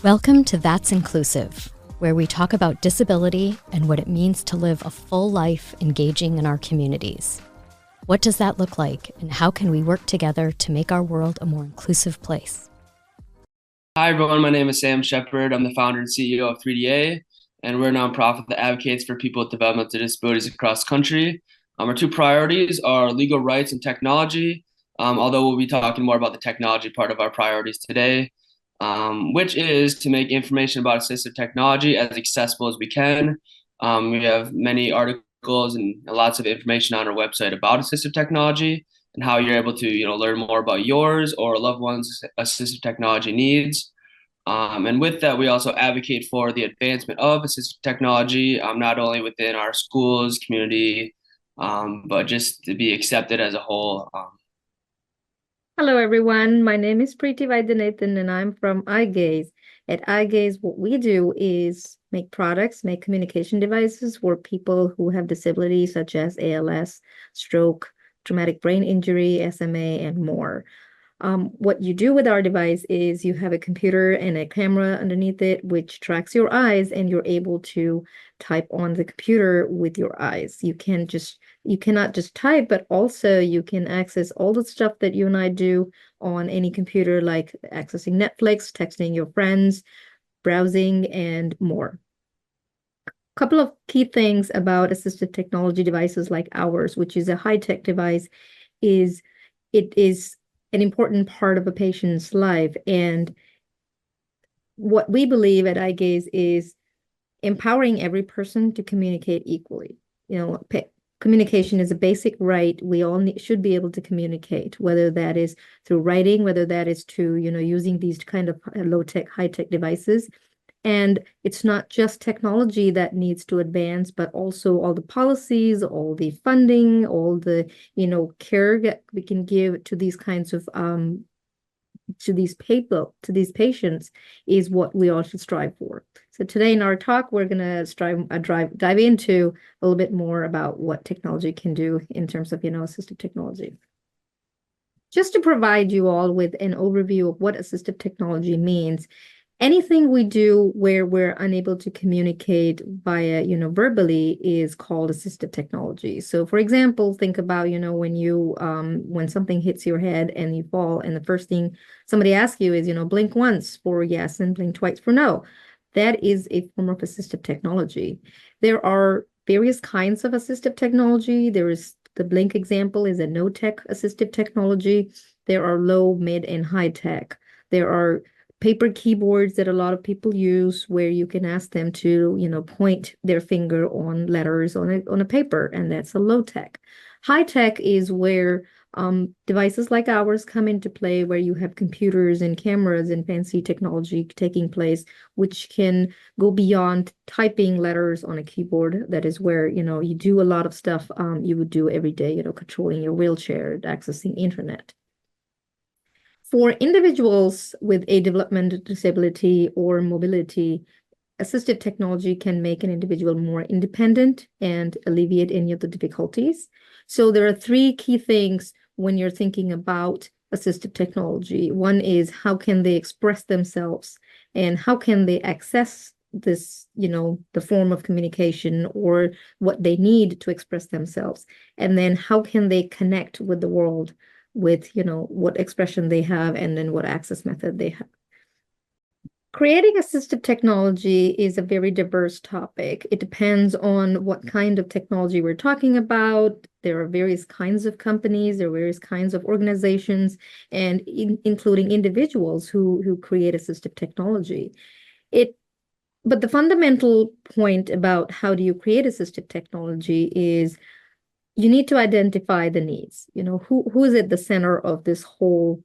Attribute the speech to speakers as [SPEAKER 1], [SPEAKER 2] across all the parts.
[SPEAKER 1] Welcome to That's Inclusive, where we talk about disability and what it means to live a full life engaging in our communities. What does that look like, and how can we work together to make our world a more inclusive place?
[SPEAKER 2] Hi, everyone. My name is Sam Shepard. I'm the founder and CEO of 3DA, and we're a nonprofit that advocates for people with developmental disabilities across the country. Our two priorities are legal rights and technology, although we'll be talking more about the technology part of our priorities today, which is to make information about assistive technology as accessible as we can. We have many articles and lots of information on our website about assistive technology and how you're able to, learn more about yours or a loved one's assistive technology needs. And with that, we also advocate for the advancement of assistive technology, not only within our schools, community, but just to be accepted as a whole.
[SPEAKER 3] Hello, everyone. My name is Preethi Vaidyanathan, and I'm from Eyegaze. At Eyegaze, what we do is make products, make communication devices for people who have disabilities such as ALS, stroke, traumatic brain injury, SMA, and more. What you do with our device is you have a computer and a camera underneath it, which tracks your eyes, and you're able to type on the computer with your eyes. You cannot just type, but also you can access all the stuff that you and I do on any computer, like accessing Netflix, texting your friends, browsing, and more. Couple of key things about assistive technology devices like ours, which is a high-tech device, is it is an important part of a patient's life. And what we believe at Eyegaze is empowering every person to communicate equally. Communication is a basic right. We all should be able to communicate, whether that is through writing, whether that is to, using these kind of low-tech, high-tech devices. And it's not just technology that needs to advance, but also all the policies, all the funding, all the, care that we can give to these kinds of, to these patients is what we all should strive for. So today in our talk, we're going to dive into a little bit more about what technology can do in terms of, assistive technology. Just to provide you all with an overview of what assistive technology means, anything we do where we're unable to communicate via, verbally is called assistive technology. So, for example, think about, when something hits your head and you fall, and the first thing somebody asks you is, blink once for yes and blink twice for no. That is a form of assistive technology. There are various kinds of assistive technology. There is the blink example is a no-tech assistive technology. There are low, mid, and high-tech. There are paper keyboards that a lot of people use where you can ask them to, point their finger on letters on a paper, and that's a low tech. High tech is where devices like ours come into play, where you have computers and cameras and fancy technology taking place, which can go beyond typing letters on a keyboard. That is where, you do a lot of stuff you would do every day, controlling your wheelchair, accessing internet. For individuals with a developmental disability or mobility, assistive technology can make an individual more independent and alleviate any of the difficulties. So there are three key things when you're thinking about assistive technology. One is how can they express themselves, and how can they access this, the form of communication or what they need to express themselves. And then how can they connect with the world with, what expression they have and then what access method they have. Creating assistive technology is a very diverse topic. It depends on what kind of technology we're talking about. There are various kinds of companies, there are various kinds of organizations, and including individuals who create assistive technology. But the fundamental point about how do you create assistive technology is you need to identify the needs. Who is at the center of this whole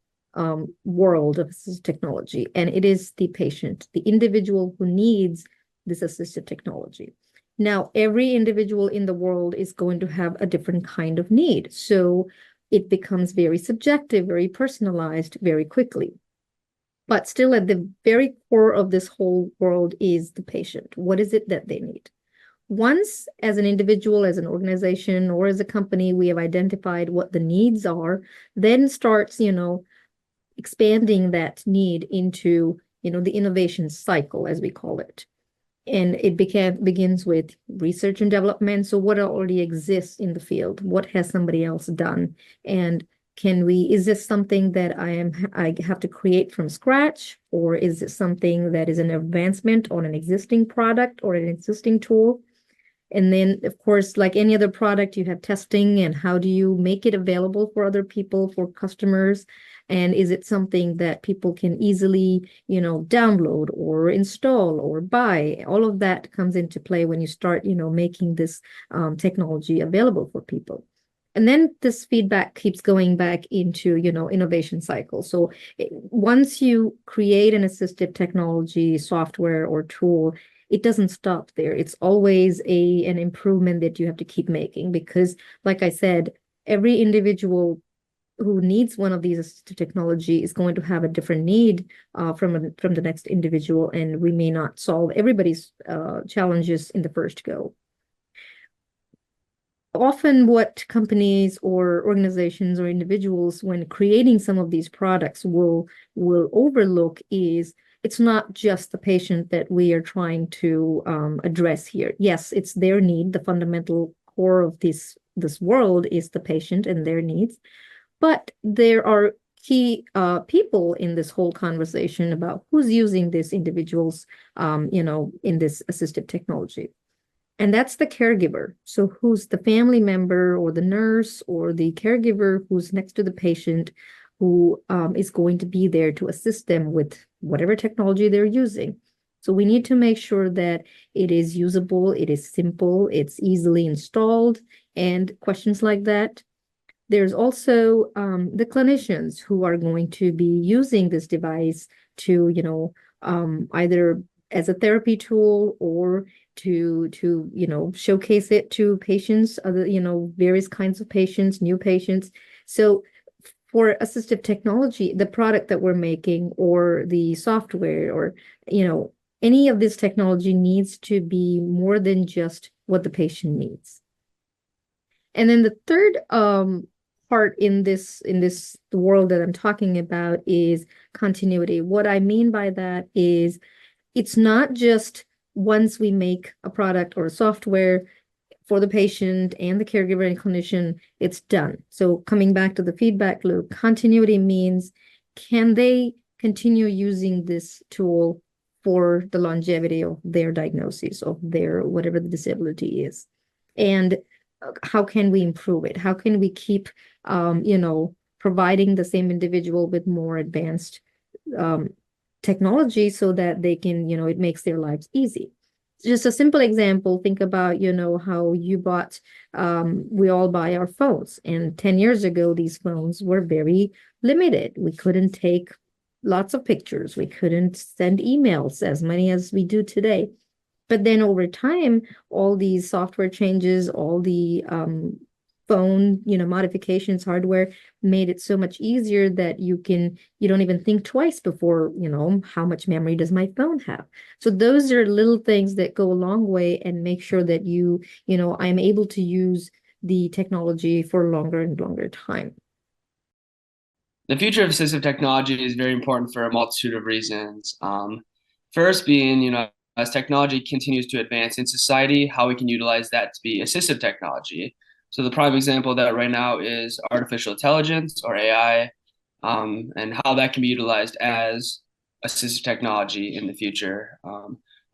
[SPEAKER 3] world of assistive technology? And it is the patient, the individual who needs this assistive technology. Now, every individual in the world is going to have a different kind of need. So it becomes very subjective, very personalized, very quickly. But still at the very core of this whole world is the patient. What is it that they need? Once, as an individual, as an organization, or as a company, we have identified what the needs are, then starts, expanding that need into, the innovation cycle, as we call it. And it begins with research and development. So what already exists in the field? What has somebody else done? And is this something that I have to create from scratch? Or is it something that is an advancement on an existing product or an existing tool? And then, of course, like any other product, you have testing and how do you make it available for other people, for customers? And is it something that people can easily, download or install or buy? All of that comes into play when you start, making this technology available for people. And then this feedback keeps going back into, innovation cycle. So once you create an assistive technology, software or tool, it doesn't stop there. It's always an improvement that you have to keep making because, like I said, every individual who needs one of these assistive technology is going to have a different need from the next individual, and we may not solve everybody's challenges in the first go. Often what companies or organizations or individuals when creating some of these products will overlook is it's not just the patient that we are trying to address here. Yes, it's their need. The fundamental core of this world is the patient and their needs. But there are key people in this whole conversation about who's using these individuals, in this assistive technology. And that's the caregiver. So who's the family member or the nurse or the caregiver who's next to the patient who is going to be there to assist them with whatever technology they're using. So we need to make sure that it is usable, it is simple, it's easily installed, and questions like that. There's also the clinicians who are going to be using this device to, either as a therapy tool or to showcase it to patients, other, various kinds of patients, new patients. So for assistive technology, the product that we're making or the software or, any of this technology needs to be more than just what the patient needs. And then the third part in this world that I'm talking about is continuity. What I mean by that is it's not just once we make a product or a software for the patient and the caregiver and clinician, it's done. So coming back to the feedback loop, continuity means can they continue using this tool for the longevity of their diagnosis, of their whatever the disability is? And how can we improve it? How can we keep, providing the same individual with more advanced technology so that they can, it makes their lives easy. Just a simple example, think about, how you bought, we all buy our phones. And 10 years ago, these phones were very limited. We couldn't take lots of pictures. We couldn't send emails as many as we do today. But then over time, all these software changes, all the phone, modifications, hardware made it so much easier that you don't even think twice before, how much memory does my phone have? So those are little things that go a long way and make sure that I'm able to use the technology for longer and longer time.
[SPEAKER 2] The future of assistive technology is very important for a multitude of reasons. First being, as technology continues to advance in society, how we can utilize that to be assistive technology. So the prime example of that right now is artificial intelligence or AI, and how that can be utilized as assistive technology in the future.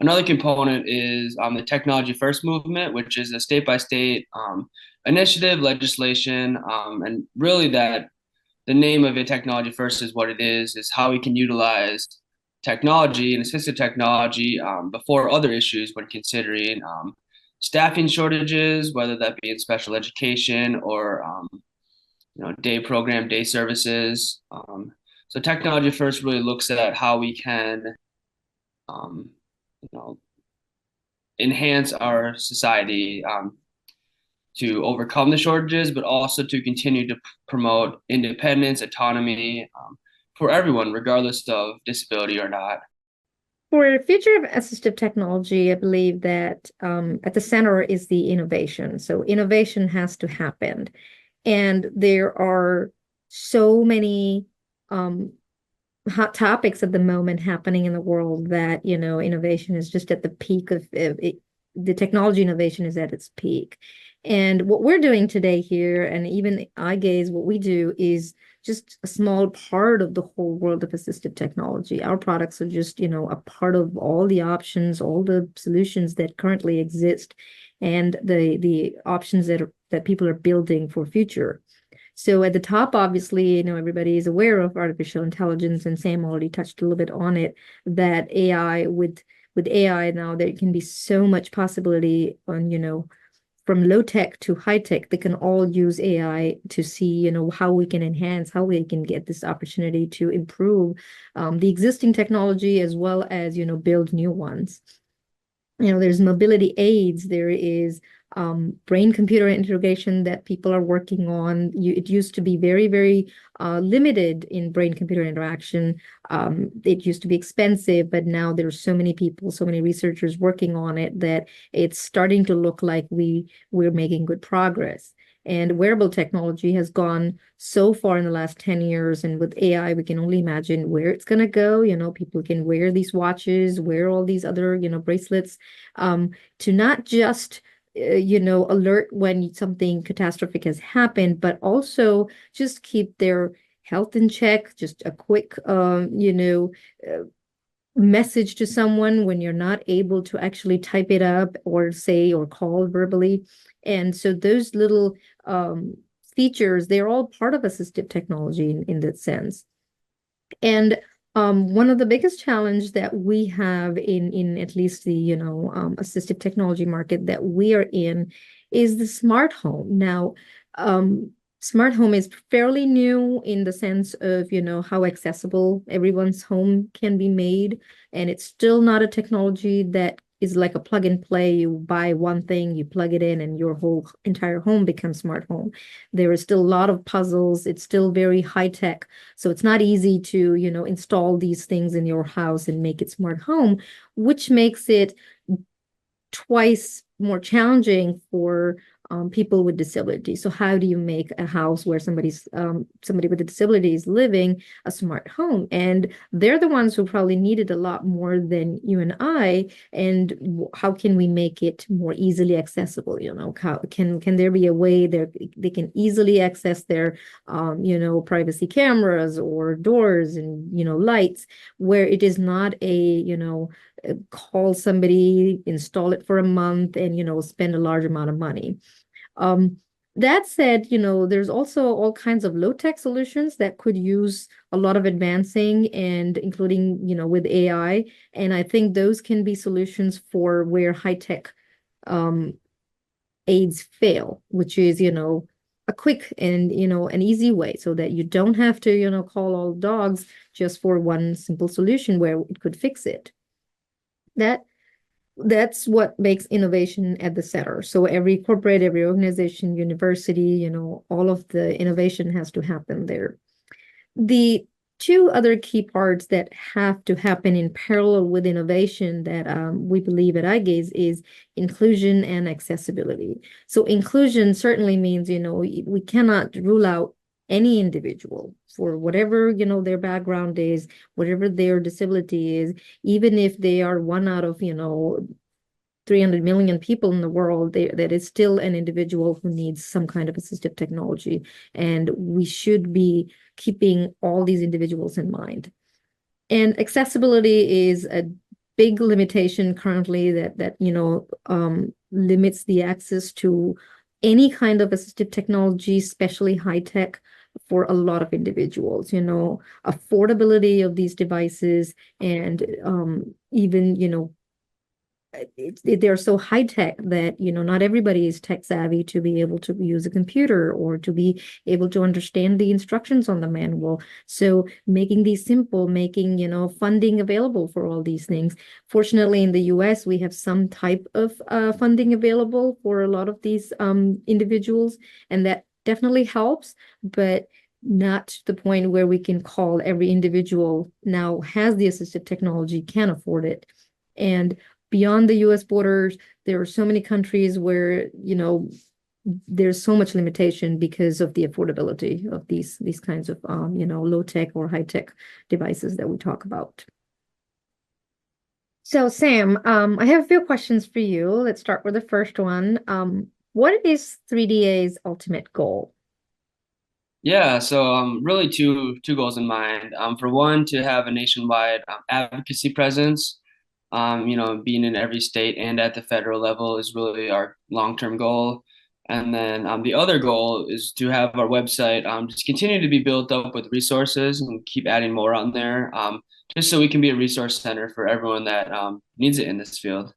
[SPEAKER 2] Another component is the technology first movement, which is a state-by-state initiative, legislation, and really that the name of it, technology first, is what it is how we can utilize technology and assistive technology before other issues when considering staffing shortages, whether that be in special education or day program, day services. So technology first really looks at how we can enhance our society to overcome the shortages, but also to continue to promote independence, autonomy for everyone, regardless of disability or not.
[SPEAKER 3] For the future of assistive technology, I believe that at the center is the innovation. So innovation has to happen. And there are so many hot topics at the moment happening in the world that, innovation is just at the peak of it. The technology innovation is at its peak. And what we're doing today here, and even Eyegaze, what we do is just a small part of the whole world of assistive technology. Our products are just, a part of all the options, all the solutions that currently exist, and the options that people are building for future. So at the top, obviously, everybody is aware of artificial intelligence, and Sam already touched a little bit on it, that AI with AI now, there can be so much possibility on, from low tech to high tech. They can all use AI to see, how we can enhance, how we can get this opportunity to improve the existing technology as well as, build new ones. There's mobility aids, there is brain-computer integration that people are working on. It used to be very, very limited in brain-computer interaction. It used to be expensive, but now there's so many people, so many researchers working on it that it's starting to look like we're making good progress. And wearable technology has gone so far in the last 10 years. And with AI, we can only imagine where it's going to go. People can wear these watches, wear all these other, bracelets, to not just alert when something catastrophic has happened, but also just keep their health in check. Just a quick, message to someone when you're not able to actually type it up or say or call verbally. And so those little features, they're all part of assistive technology in that sense. And one of the biggest challenges that we have in at least the assistive technology market that we are in is the smart home. Now, smart home is fairly new in the sense of how accessible everyone's home can be made, and it's still not a technology that is like a plug and play. You buy one thing, you plug it in, and your whole entire home becomes smart home. There is still a lot of puzzles. It's still very high tech. So it's not easy to, install these things in your house and make it smart home, which makes it twice more challenging for people with disabilities. So how do you make a house where somebody with a disability is living a smart home? And they're the ones who probably need it a lot more than you and I. And how can we make it more easily accessible? How can there be a way they can easily access their privacy cameras or doors and lights, where it is not call somebody, install it for a month, and spend a large amount of money. That said, there's also all kinds of low-tech solutions that could use a lot of advancing, and including, with AI. And I think those can be solutions for where high-tech aids fail, which is, a quick and, an easy way, so that you don't have to, call all dogs just for one simple solution where it could fix it. That's what makes innovation at the center. So every corporate, every organization, university, all of the innovation has to happen there. The two other key parts that have to happen in parallel with innovation that we believe at Eyegaze is inclusion and accessibility. So inclusion certainly means, we cannot rule out any individual for whatever, their background is, whatever their disability is, even if they are one out of, 300 million people in the world, that is still an individual who needs some kind of assistive technology. And we should be keeping all these individuals in mind. And accessibility is a big limitation currently that limits the access to any kind of assistive technology, especially high tech, for a lot of individuals. Affordability of these devices, and even they're so high tech that not everybody is tech savvy to be able to use a computer or to be able to understand the instructions on the manual. So making these simple, making funding available for all these things. Fortunately, in the US, we have some type of funding available for a lot of these individuals, and that definitely helps, but not to the point where we can call every individual now has the assistive technology, can afford it. And beyond the US borders, there are so many countries where, there's so much limitation because of the affordability of these kinds of low tech or high tech devices that we talk about. So Sam, I have a few questions for you. Let's start with the first one. What is 3DA's ultimate goal?
[SPEAKER 2] Yeah, so really two goals in mind. For one, to have a nationwide advocacy presence. Being in every state and at the federal level is really our long-term goal. And then the other goal is to have our website just continue to be built up with resources and keep adding more on there, just so we can be a resource center for everyone that needs it in this field.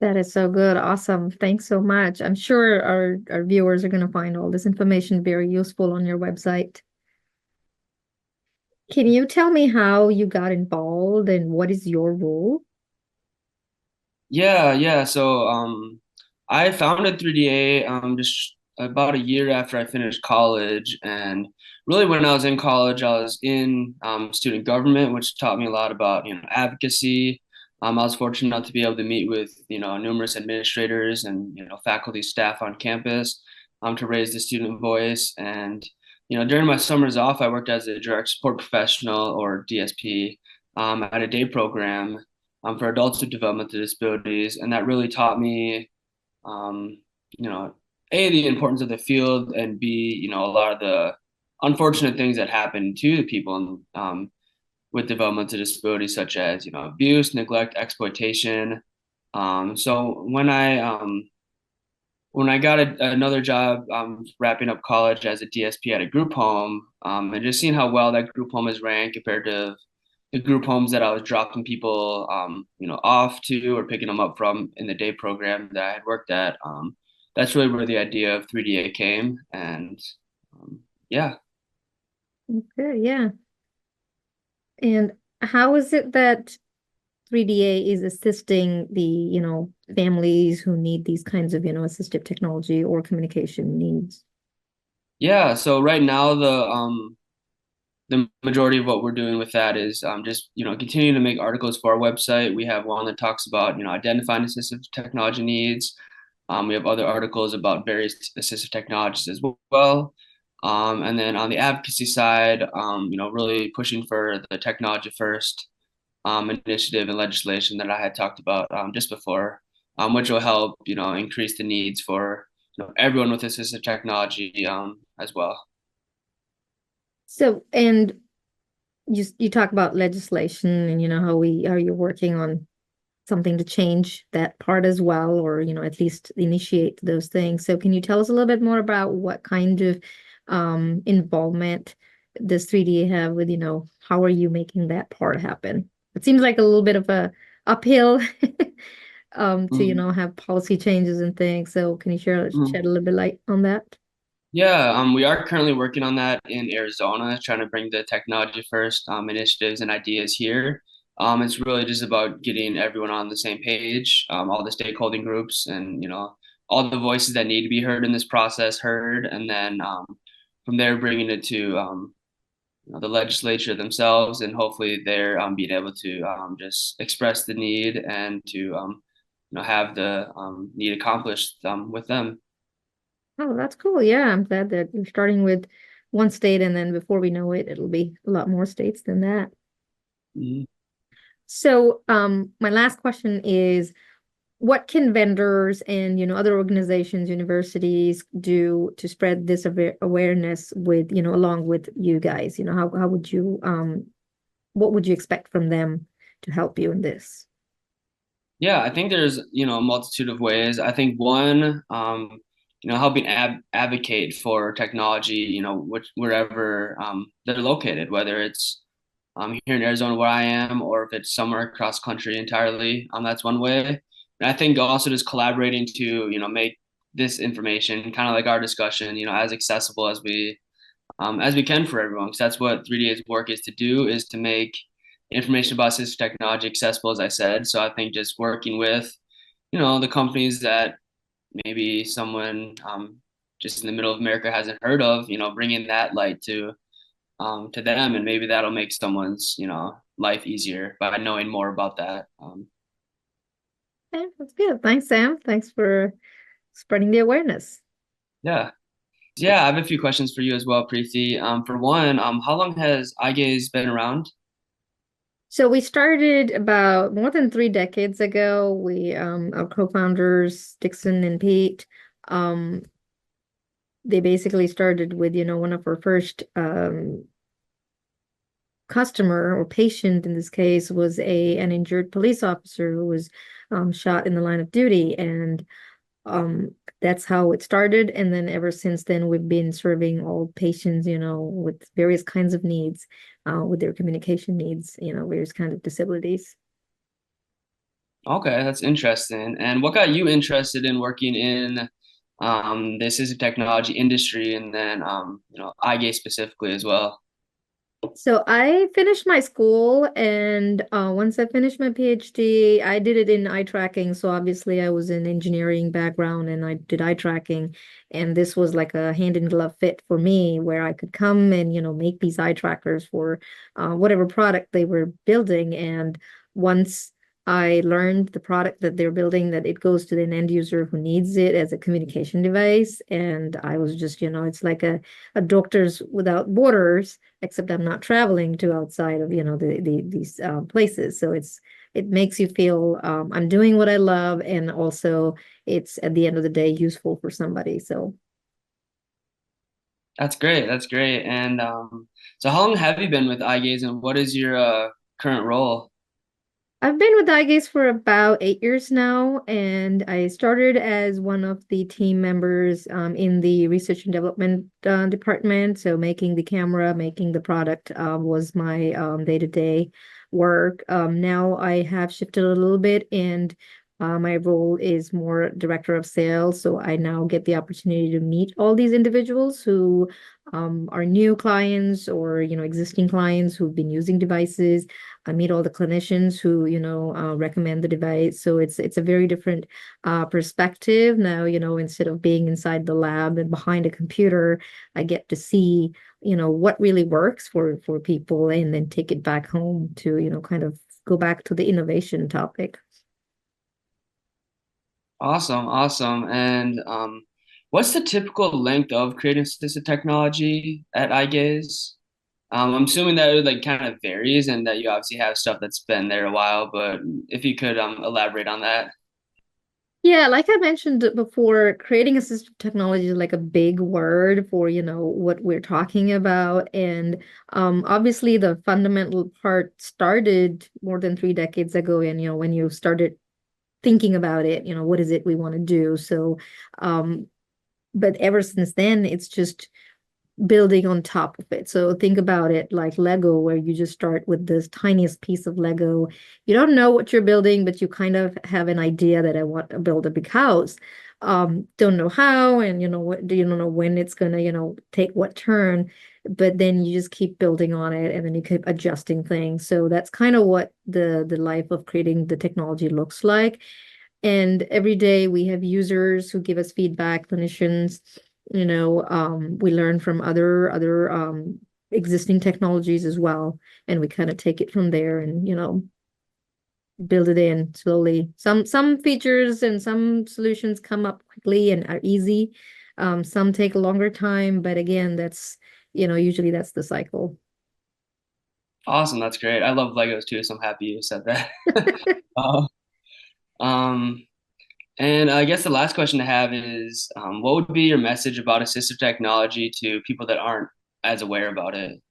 [SPEAKER 3] That is so good. Awesome. Thanks so much. I'm sure our viewers are going to find all this information very useful on your website. Can you tell me how you got involved and what is your role?
[SPEAKER 2] Yeah. So I founded 3DA just about a year after I finished college. And really, when I was in college, I was in student government, which taught me a lot about, advocacy. I was fortunate enough to be able to meet with, numerous administrators and, faculty staff on campus to raise the student voice. And, during my summers off, I worked as a direct support professional or DSP at a day program for adults with developmental disabilities. And that really taught me um, A, the importance of the field, and B, a lot of the unfortunate things that happen to the people with developmental disabilities, such as, abuse, neglect, exploitation. So when I got another job wrapping up college as a DSP at a group home, and just seeing how well that group home is ranked compared to the group homes that I was dropping people, off to or picking them up from in the day program that I had worked at. That's really where the idea of 3DA came, and yeah.
[SPEAKER 3] Okay, yeah. And how is it that 3DA is assisting the, families who need these kinds of, assistive technology or communication needs?
[SPEAKER 2] Yeah, so right now the majority of what we're doing with that is just continuing to make articles for our website. We have one that talks about identifying assistive technology needs. We have other articles about various assistive technologies as well. And then on the advocacy side, really pushing for the technology first initiative and legislation that I had talked about just before, which will help increase the needs for everyone with assistive technology as well.
[SPEAKER 3] So, and you talk about legislation and how you're working on something to change that part as well, or at least initiate those things. So can you tell us a little bit more about what kind of involvement does 3DA have with, how are you making that part happen? It seems like a little bit of a uphill to have policy changes and things. So can you shed a little bit light on that?
[SPEAKER 2] Yeah, we are currently working on that in Arizona, trying to bring the technology first initiatives and ideas here. It's really just about getting everyone on the same page, all the stakeholding groups, and all the voices that need to be heard in this process heard, and then from there bringing it to the legislature themselves, and hopefully they're being able to just express the need and to have the need accomplished with them.
[SPEAKER 3] Oh, that's cool. Yeah, I'm glad that you're starting with one state, and then before we know it, it'll be a lot more states than that.
[SPEAKER 2] Mhm.
[SPEAKER 3] So, my last question is, what can vendors and other organizations, universities do to spread this awareness with along with you guys? How would you what would you expect from them to help you in this?
[SPEAKER 2] Yeah, I think there's, a multitude of ways. I think one, helping advocate for technology, wherever they're located, whether it's here in Arizona where I am, or if it's somewhere across country entirely. That's one way. And I think also just collaborating to, make this information kind of like our discussion, as accessible as we can for everyone. Because that's what 3D's work is to do, is to make information about assistive technology accessible, as I said. So I think just working with, the companies that maybe someone just in the middle of America hasn't heard of, bringing that light to them, and maybe that'll make someone's, life easier by knowing more about that.
[SPEAKER 3] Okay, that's good. Thanks, Sam. Thanks for spreading the awareness.
[SPEAKER 2] Yeah. Yeah, I have a few questions for you as well, Preethi. For one, how long has Eyegaze been around?
[SPEAKER 3] So we started about more than 3 decades ago. Our co-founders, Dixon and Pete, um, they basically started with, one of our first customer or patient in this case was an injured police officer who was shot in the line of duty, and um, that's how it started. And then ever since then, we've been serving all patients, with various kinds of needs, with their communication needs, various kinds of disabilities.
[SPEAKER 2] Okay, that's interesting. And what got you interested in working in the assistive technology industry and then Eyegaze specifically as well?
[SPEAKER 3] So I finished my school, and once I finished my PhD, I did it in eye tracking. So obviously, I was in engineering background, and I did eye tracking, and this was like a hand in glove fit for me, where I could come and make these eye trackers for whatever product they were building. And once I learned the product that they're building, that it goes to an end user who needs it as a communication device, and I was just, it's like a Doctors Without Borders, except I'm not traveling to outside of these places. So it makes you feel I'm doing what I love, and also it's at the end of the day useful for somebody. So
[SPEAKER 2] That's great. That's great. And so how long have you been with Eyegaze and what is your current role?
[SPEAKER 3] I've been with Eyegaze for about 8 years now, and I started as one of the team members in the research and development department. So making the camera, making the product was my day-to-day work. Now I have shifted a little bit, and my role is more director of sales. So I now get the opportunity to meet all these individuals who are new clients or existing clients who've been using devices. I meet all the clinicians who, recommend the device. So it's a very different perspective now. Instead of being inside the lab and behind a computer, I get to see, what really works for people, and then take it back home to, kind of go back to the innovation topic.
[SPEAKER 2] Awesome, awesome. And what's the typical length of creating assistive technology at Eyegaze? I'm assuming that it like kind of varies and that you obviously have stuff that's been there a while, but if you could elaborate on that.
[SPEAKER 3] Yeah, like I mentioned before, creating assistive technology is like a big word for, what we're talking about. And obviously the fundamental part started more than 3 decades ago. And, when you started thinking about it, what is it we want to do? So, but ever since then, it's just building on top of it. So think about it like Lego, where you just start with this tiniest piece of Lego. You don't know what you're building, but you kind of have an idea that I want to build a big house. Don't know how, and you don't know when it's gonna, take what turn, but then you just keep building on it, and then you keep adjusting things. So that's kind of what the life of creating the technology looks like. And every day we have users who give us feedback, clinicians, we learn from other existing technologies as well. And we kind of take it from there and, build it in slowly. Some features and some solutions come up quickly and are easy. Some take a longer time, but again, that's, usually that's the cycle.
[SPEAKER 2] Awesome, that's great. I love Legos too, so I'm happy you said that. Uh, um, and I guess the last question to have is, what would be your message about assistive technology to people that aren't as aware about it,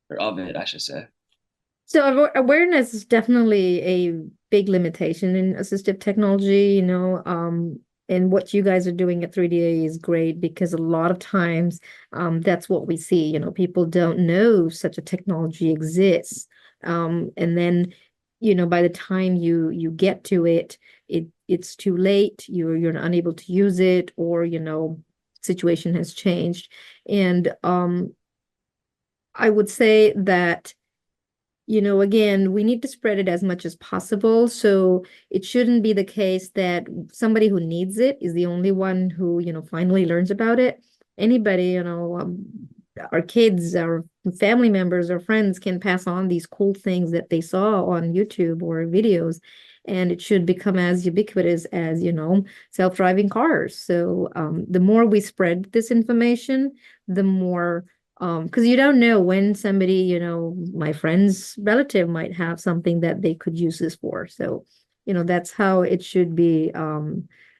[SPEAKER 2] or of it, I should say?
[SPEAKER 3] So awareness is definitely a big limitation in assistive technology, and what you guys are doing at 3DA is great because a lot of times that's what we see. People don't know such a technology exists. And then, by the time you get to it, it's too late. You're unable to use it, or, situation has changed. And I would say that again, we need to spread it as much as possible. So it shouldn't be the case that somebody who needs it is the only one who, finally learns about it. Anybody, our kids, our family members, or friends can pass on these cool things that they saw on YouTube or videos, and it should become as ubiquitous as, self-driving cars. So the more we spread this information, the more, because you don't know when somebody, my friend's relative might have something that they could use this for. So, that's how it should be.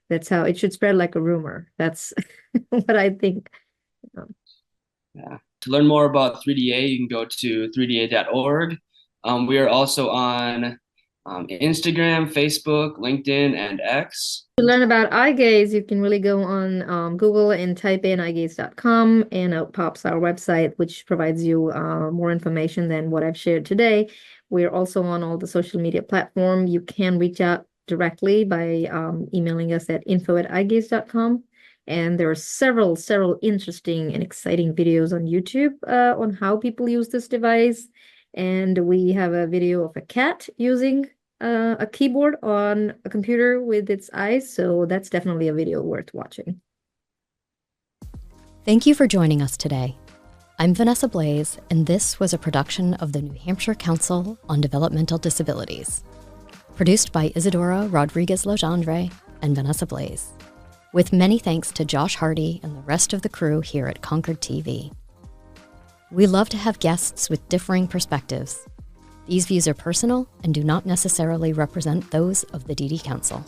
[SPEAKER 3] That's how it should spread like a rumor. That's what I think.
[SPEAKER 2] Yeah. To learn more about 3DA, you can go to 3da.org. We are also on Instagram, Facebook, LinkedIn, and X.
[SPEAKER 3] To learn about Eyegaze, you can really go on Google and type in eyegaze.com, and out pops our website, which provides you more information than what I've shared today. We're also on all the social media platforms. You can reach out directly by emailing us at info@eyegaze.com. And there are several interesting and exciting videos on YouTube on how people use this device. And we have a video of a cat using a keyboard on a computer with its eyes. So that's definitely a video worth watching.
[SPEAKER 1] Thank you for joining us today. I'm Vanessa Blaze, and this was a production of the New Hampshire Council on Developmental Disabilities, produced by Isadora Rodriguez-Legendre and Vanessa Blaze, with many thanks to Josh Hardy and the rest of the crew here at Concord TV. We love to have guests with differing perspectives. These views are personal and do not necessarily represent those of the DD Council.